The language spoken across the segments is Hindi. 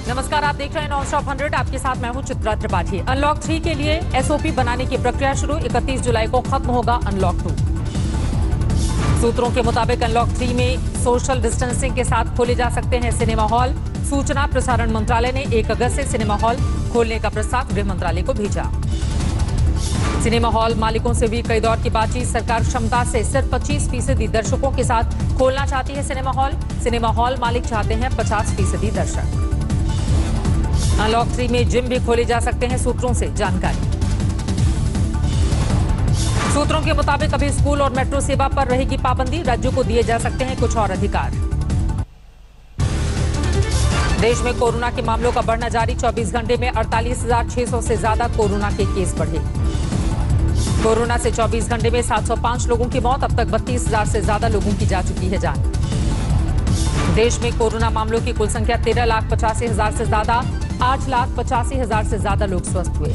नमस्कार, आप देख रहे हैं नॉनस्टॉप 100। आपके साथ मैं हूं चित्रा त्रिपाठी। अनलॉक 3 के लिए एसओपी बनाने की प्रक्रिया शुरू। 31 जुलाई को खत्म होगा अनलॉक 2। सूत्रों के मुताबिक अनलॉक 3 में सोशल डिस्टेंसिंग के साथ खोले जा सकते हैं सिनेमा हॉल। सूचना प्रसारण मंत्रालय ने 1 अगस्त से सिनेमा हॉल खोलने का प्रस्ताव गृह मंत्रालय को भेजा। सिनेमा हॉल मालिकों से भी कई दौर की बातचीत। सरकार क्षमता से सिर्फ 25% दर्शकों के साथ खोलना चाहती है सिनेमा हॉल। सिनेमा हॉल मालिक चाहते हैं 50% दर्शक। अनलॉक 3 में जिम भी खोले जा सकते हैं, सूत्रों से जानकारी। सूत्रों के मुताबिक अभी स्कूल और मेट्रो सेवा पर रहेगी पाबंदी। राज्यों को दिए जा सकते हैं कुछ और अधिकार। देश में कोरोना के मामलों का बढ़ना जारी। 24 घंटे में 48,600 से ज्यादा कोरोना के केस बढ़े। कोरोना से 24 घंटे में 705 लोगों की मौत। अब तक 32,000 से ज्यादा लोगों की जा चुकी है जान। देश में कोरोना मामलों की कुल संख्या 13,85,000 से ज्यादा। 8,85,000 से ज्यादा लोग स्वस्थ हुए।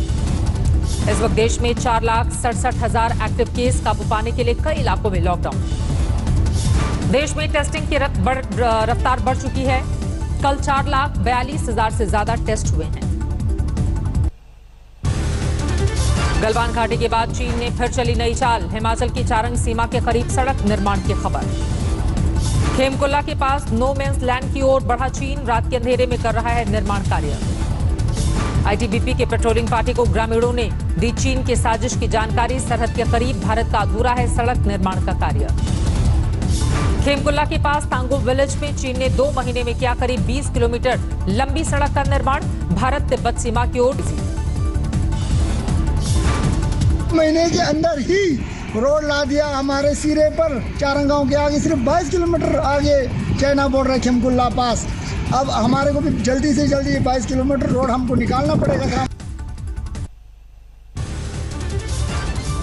इस वक्त देश में 4,67,000 एक्टिव केस। काबू पाने के लिए कई इलाकों में लॉकडाउन। देश में टेस्टिंग की रफ्तार बढ़ चुकी है। कल 4,42,000 से ज्यादा टेस्ट हुए हैं। गलवान घाटी के बाद चीन ने फिर चली नई चाल। हिमाचल की चारंग सीमा के करीब सड़क निर्माण की खबर। खेमकुल्ला के पास नो मेंस लैंड की ओर बढ़ा चीन। रात के अंधेरे में कर रहा है निर्माण कार्य। आईटीबीपी के पेट्रोलिंग पार्टी को ग्रामीणों ने दी चीन की साजिश की जानकारी। सरहद के करीब भारत का अधूरा है सड़क निर्माण का कार्य। खेमकुल्ला के पास तांगो विलेज में चीन ने 2 महीने में किया करीब 20 किलोमीटर लंबी सड़क का निर्माण। भारत तिब्बत सीमा की ओर महीने के अंदर ही रोड ला दिया हमारे सिरे पर। चारंगांव के आगे सिर्फ 22 किलोमीटर आगे चाइना बॉर्डर खेमकुल्ला पास। अब हमारे को भी जल्दी से जल्दी 22 किलोमीटर रोड हमको निकालना पड़ेगा।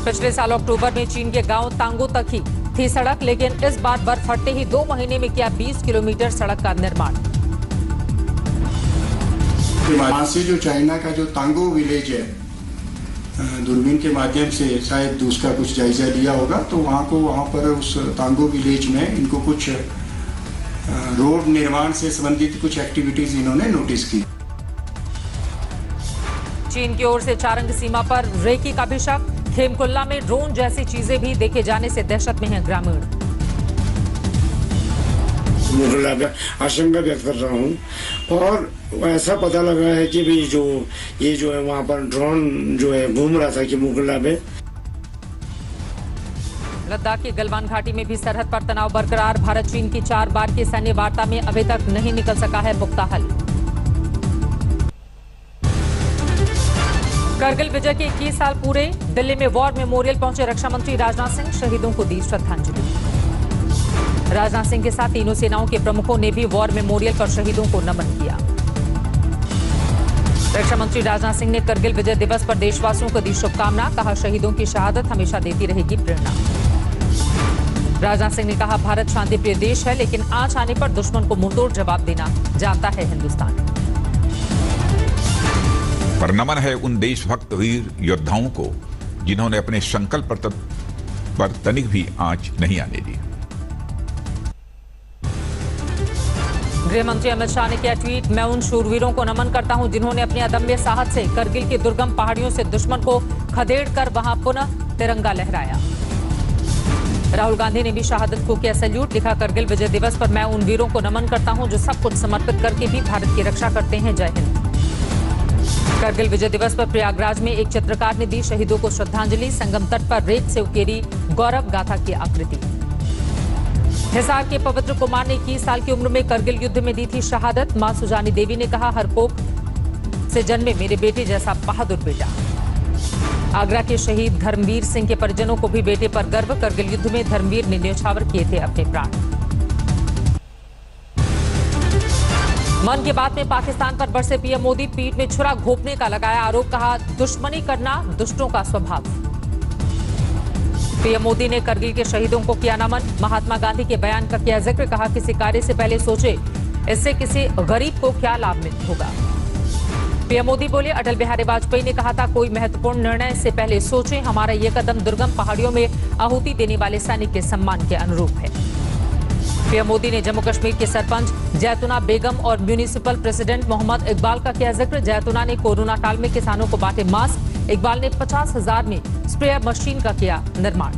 पिछले साल अक्टूबर में चीन के गांव तांगो तक ही थी सड़क, लेकिन इस बार बर्फ फटते ही 2 महीने में किया 20 किलोमीटर सड़क का निर्माण। वहाँ से जो चाइना का जो तांगो विलेज है, दूरबीन के माध्यम से शायद उसका कुछ जायजा लिया होगा, तो वहाँ पर उस तांगो विलेज में इनको कुछ रोड निर्माण से संबंधित कुछ एक्टिविटीज इन्होंने नोटिस की। चीन की ओर से चारंग सीमा पर रेकी का भी शक। खेमकुल्ला में ड्रोन जैसी चीजें भी देखे जाने से दहशत में हैं ग्रामीण। मुगला पे आशंका व्यक्त कर रहा हूँ और ऐसा पता लगा है कि भी ये जो है वहाँ पर ड्रोन जो है घूम रहा था कि मुगला पे। लद्दाख की गलवान घाटी में भी सरहद पर तनाव बरकरार। भारत चीन की 4 बार की सैन्य वार्ता में अभी तक नहीं निकल सका है पुख्ता हल। करगिल विजय के 21 साल पूरे। दिल्ली में वॉर मेमोरियल पहुंचे रक्षा मंत्री राजनाथ सिंह। शहीदों को दी श्रद्धांजलि। राजनाथ सिंह के साथ तीनों सेनाओं के प्रमुखों ने भी वॉर मेमोरियल पर शहीदों को नमन किया। रक्षा मंत्री राजनाथ सिंह ने करगिल विजय दिवस पर देशवासियों को दी शुभकामना। कहा, शहीदों की शहादत हमेशा देती रहेगी प्रेरणा। राजनाथ सिंह ने कहा, भारत शांतिप्रिय देश है, लेकिन आंच आने पर दुश्मन को मुंहतोड़ जवाब देना जानता है हिंदुस्तान। पर नमन है उन देशभक्त वीर योद्धाओं को जिन्होंने अपने संकल्प पर तनिक भी आंच नहीं आने दी। गृह मंत्री अमित शाह ने किया ट्वीट। मैं उन शूरवीरों को नमन करता हूं जिन्होंने अपने अदम्य साहस से करगिल की दुर्गम पहाड़ियों से दुश्मन को खदेड़कर वहां पुनः तिरंगा लहराया। राहुल गांधी ने भी शहादत को किया सैल्यूट। लिखा, करगिल विजय दिवस पर मैं उन वीरों को नमन करता हूं जो सब कुछ समर्पित करके भी भारत की रक्षा करते हैं। जय हिंद। करगिल विजय दिवस पर प्रयागराज में एक चित्रकार ने दी शहीदों को श्रद्धांजलि। संगम तट पर रेत से उकेरी गौरव गाथा की आकृति। हिसार के पवित्र कुमार ने 21 साल की उम्र में करगिल युद्ध में दी थी शहादत। मां सुजानी देवी ने कहा, हर कोख से जन्मे मेरे बेटे जैसा बहादुर बेटा। आगरा के शहीद धर्मवीर सिंह के परिजनों को भी बेटे पर गर्व। करगिल युद्ध में धर्मवीर ने न्यौछावर किए थे अपने प्राण। मन की बात में पाकिस्तान पर बरसे पीएम मोदी। पीठ में छुरा घोंपने का लगाया आरोप। कहा, दुश्मनी करना दुष्टों का स्वभाव। पीएम मोदी ने करगिल के शहीदों को किया नमन। महात्मा गांधी के बयान का किया जिक्र। कहा, किसी कार्य से पहले सोचे इससे किसी गरीब को क्या लाभ होगा। पीएम मोदी बोले, अटल बिहारी वाजपेयी ने कहा था, कोई महत्वपूर्ण निर्णय से पहले सोचें। हमारा यह कदम दुर्गम पहाड़ियों में आहुति देने वाले सैनिक के सम्मान के अनुरूप है। पीएम मोदी ने जम्मू कश्मीर के सरपंच जैतुना बेगम और म्यूनिसिपल प्रेसिडेंट मोहम्मद इकबाल का किया जिक्र। जैतुना ने कोरोना काल में किसानों को बांटे मास्क। इकबाल ने 50,000 में स्प्रेयर मशीन का किया निर्माण।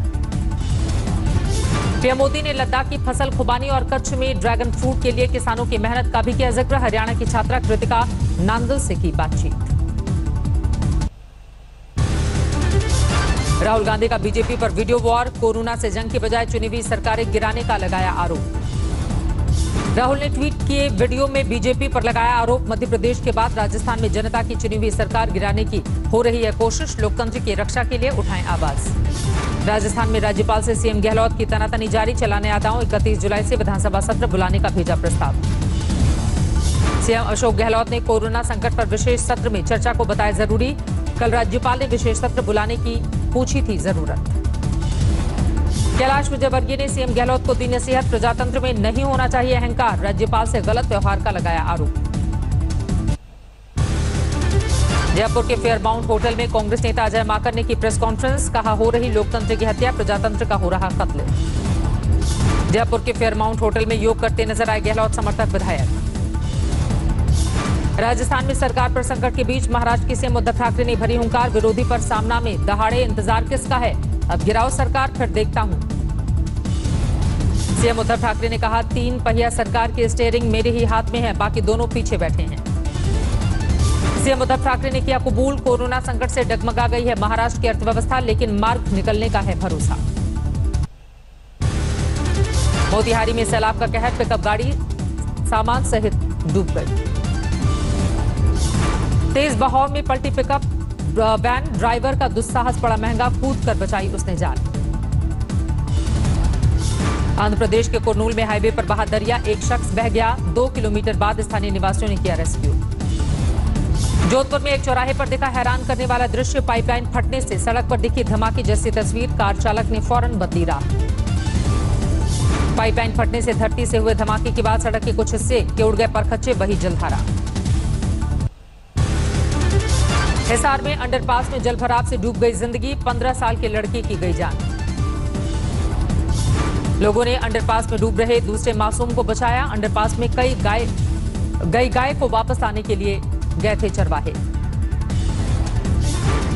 पीएम मोदी ने लद्दाख की फसल खुबानी और कच्छ में ड्रैगन फ्रूट के लिए किसानों की मेहनत का भी किया जिक्र। हरियाणा की छात्रा कृतिका नांदल से की बातचीत। राहुल गांधी का बीजेपी पर वीडियो वॉर। कोरोना से जंग के बजाय चुनी हुई सरकारें गिराने का लगाया आरोप। राहुल ने ट्वीट किए वीडियो में बीजेपी पर लगाया आरोप। मध्य प्रदेश के बाद राजस्थान में जनता की चुनी हुई सरकार गिराने की हो रही है कोशिश। लोकतंत्र की रक्षा के लिए उठाएं आवाज। राजस्थान में राज्यपाल से सीएम गहलोत की तनातनी जारी। चलाने आता हूं 31 जुलाई से विधानसभा सत्र बुलाने का भेजा प्रस्ताव। सीएम अशोक गहलोत ने कोरोना संकट पर विशेष सत्र में चर्चा को बताया जरूरी। कल राज्यपाल ने विशेष सत्र बुलाने की पूछी थी जरूरत। कैलाश विजयवर्गीय ने सीएम गहलोत को दी नसीहत। प्रजातंत्र में नहीं होना चाहिए अहंकार। राज्यपाल से गलत व्यवहार का लगाया आरोप। जयपुर के फेयरमाउंट होटल में कांग्रेस नेता अजय माकन ने की प्रेस कॉन्फ्रेंस। कहा हो रही लोकतंत्र की हत्या, प्रजातंत्र का हो रहा कत्ल। जयपुर के फेयरमाउंट होटल में योग करते नजर आए गहलोत समर्थक विधायक। राजस्थान में सरकार पर संकट के बीच महाराष्ट्र की सीएम उद्धव ठाकरे ने भरी हुंकार। विरोधी पर सामना में दहाड़े इंतजार किसका है, अब गिराओ सरकार फिर देखता हूं। सीएम उद्धव ठाकरे ने कहा 3 पहिया सरकार की स्टीयरिंग मेरे ही हाथ में है, बाकी दोनों पीछे बैठे हैं। सीएम उद्धव ठाकरे ने किया कबूल। कोरोना संकट से डगमगा गई है महाराष्ट्र की अर्थव्यवस्था, लेकिन मार्ग निकलने का है भरोसा। मोतिहारी में सैलाब का कहर। पिकअप गाड़ी सामान सहित डूब गई। तेज बहाव में पलटी पिकअप वैन। ड्राइवर का दुस्साहस पड़ा महंगा, कूद कर बचाई उसने जान। आंध्र प्रदेश के कुर्नूल में हाईवे पर बहा दरिया। एक शख्स बह गया। 2 किलोमीटर बाद स्थानीय निवासियों ने किया रेस्क्यू। जोधपुर में एक चौराहे पर दिखा हैरान करने वाला दृश्य। पाइपलाइन फटने से सड़क पर दिखी धमाके जैसी तस्वीर। कार चालक ने फौरन बदली राह। पाइपलाइन फटने से धरती से हुए धमाके के बाद सड़क के कुछ हिस्से के उड़ गए परखच्चे, बही जलधारा। हिसार में अंडरपास में जलभराव से डूब गई जिंदगी। 15 साल के लड़के की गई जान। लोगों ने अंडरपास में डूब रहे दूसरे मासूम को बचाया। अंडरपास में गई गाय को वापस लाने के लिए गए थे चरवाहे।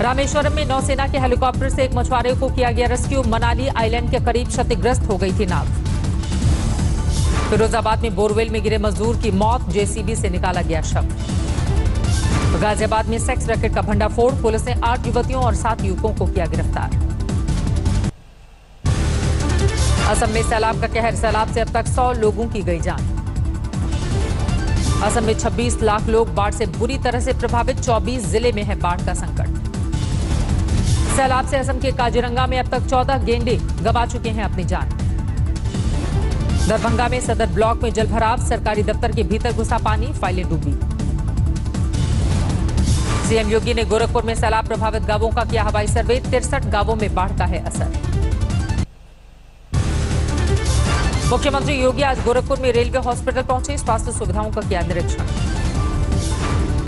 रामेश्वरम में नौसेना के हेलीकॉप्टर से एक मछुआरे को किया गया रेस्क्यू। मनाली आइलैंड के करीब क्षतिग्रस्त हो गई थी नाव। फिरोजाबाद में बोरवेल में गिरे मजदूर की मौत। जेसीबी से निकाला गया शव। गाजियाबाद में सेक्स रैकेट का भंडाफोड़। पुलिस ने 8 युवतियों और 7 युवकों को किया गिरफ्तार। असम में सैलाब का कहर। सैलाब से अब तक 100 लोगों की गई जान। असम में 26 लाख लोग बाढ़ से बुरी तरह से प्रभावित। 24 जिले में है बाढ़ का संकट। सैलाब से असम के काजीरंगा में अब तक 14 गेंडे गंवा चुके हैं अपनी जान। दरभंगा में सदर ब्लॉक में जलभराव। सरकारी दफ्तर के भीतर घुसा पानी, फाइलें डूबी। सीएम योगी ने गोरखपुर में सैलाब प्रभावित गांवों का किया हवाई सर्वे। 63 गांवों में बाढ़ का है असर। मुख्यमंत्री योगी आज गोरखपुर में रेलवे हॉस्पिटल पहुंचे। स्वास्थ्य सुविधाओं का किया निरीक्षण।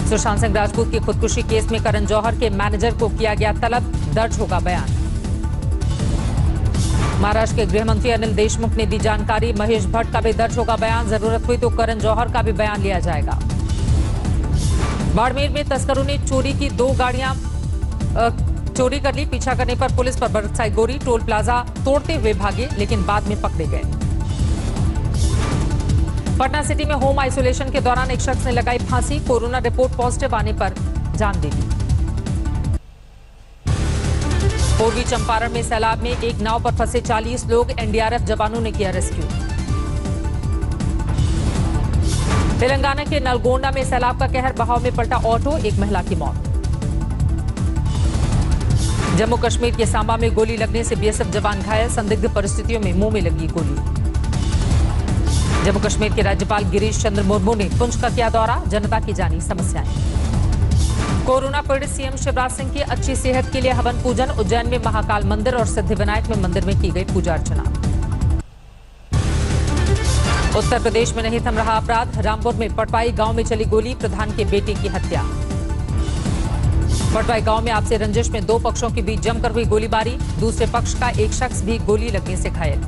सुशांत सिंह राजपूत की खुदकुशी केस में करण जौहर के मैनेजर को किया गया तलब। दर्ज होगा बयान। महाराष्ट्र के गृह मंत्री अनिल देशमुख ने दी जानकारी। महेश भट्ट का भी दर्ज होगा बयान। जरूरत हुई तो करण जौहर का भी बयान लिया जाएगा। बाड़मेर में तस्करों ने चोरी की 2 गाड़ियां चोरी कर ली। पीछा करने पर पुलिस पर बरसाई गोली। टोल प्लाजा तोड़ते हुए भागे, लेकिन बाद में पकड़े गए। पटना सिटी में होम आइसोलेशन के दौरान एक शख्स ने लगाई फांसी। कोरोना रिपोर्ट पॉजिटिव आने पर जान दे दी। पूर्वी चंपारण में सैलाब में एक नाव पर फंसे 40 लोग। एनडीआरएफ जवानों ने किया रेस्क्यू। तेलंगाना के नलगोंडा में सैलाब का कहर। बहाव में पलटा ऑटो, एक महिला की मौत। जम्मू कश्मीर के सांबा में गोली लगने से बीएसएफ जवान घायल। संदिग्ध परिस्थितियों में मुंह में लगी गोली। जम्मू कश्मीर के राज्यपाल गिरीश चंद्र मुर्मू ने पुंछ का किया दौरा। जनता की जानी समस्याएं। कोरोना पीड़ित सीएम शिवराज सिंह की अच्छी सेहत के लिए हवन पूजन। उज्जैन में महाकाल मंदिर और सिद्धिविनायक में मंदिर में की गई पूजा अर्चना। उत्तर प्रदेश में नहीं थम रहा अपराध। रामपुर में पटवाई गांव में चली गोली। प्रधान के बेटे की हत्या। पटवाई गांव में आपसी रंजिश में 2 पक्षों के बीच जमकर हुई गोलीबारी। दूसरे पक्ष का एक शख्स भी गोली लगने से घायल।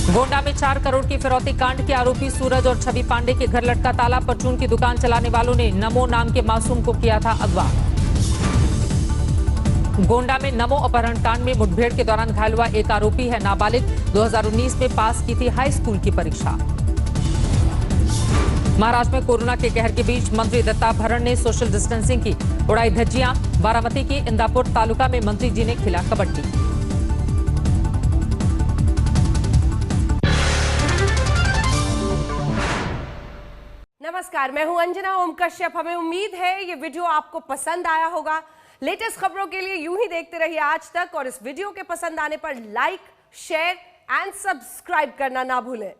गोंडा में 4 करोड़ की फिरौती कांड के आरोपी सूरज और छवि पांडे के घर लटका ताला। परचून की दुकान चलाने वालों ने नमो नाम के मासूम को किया था अगवा। गोंडा में नमो अपहरण कांड में मुठभेड़ के दौरान घायल हुआ एक आरोपी है नाबालिग। 2019 में पास की थी हाई स्कूल की परीक्षा। महाराष्ट्र में कोरोना के कहर के बीच मंत्री दत्ताभरण ने सोशल डिस्टेंसिंग की, उड़ाई धज्जियां। बारामती के इंदापुर तालुका में मंत्री जी ने खेला कबड्डी। नमस्कार, मैं हूं अंजना ओम कश्यप। हमें उम्मीद है ये वीडियो आपको पसंद आया होगा। लेटेस्ट खबरों के लिए यूं ही देखते रहिए आज तक, और इस वीडियो के पसंद आने पर लाइक, शेयर एंड सब्सक्राइब करना ना भूलें।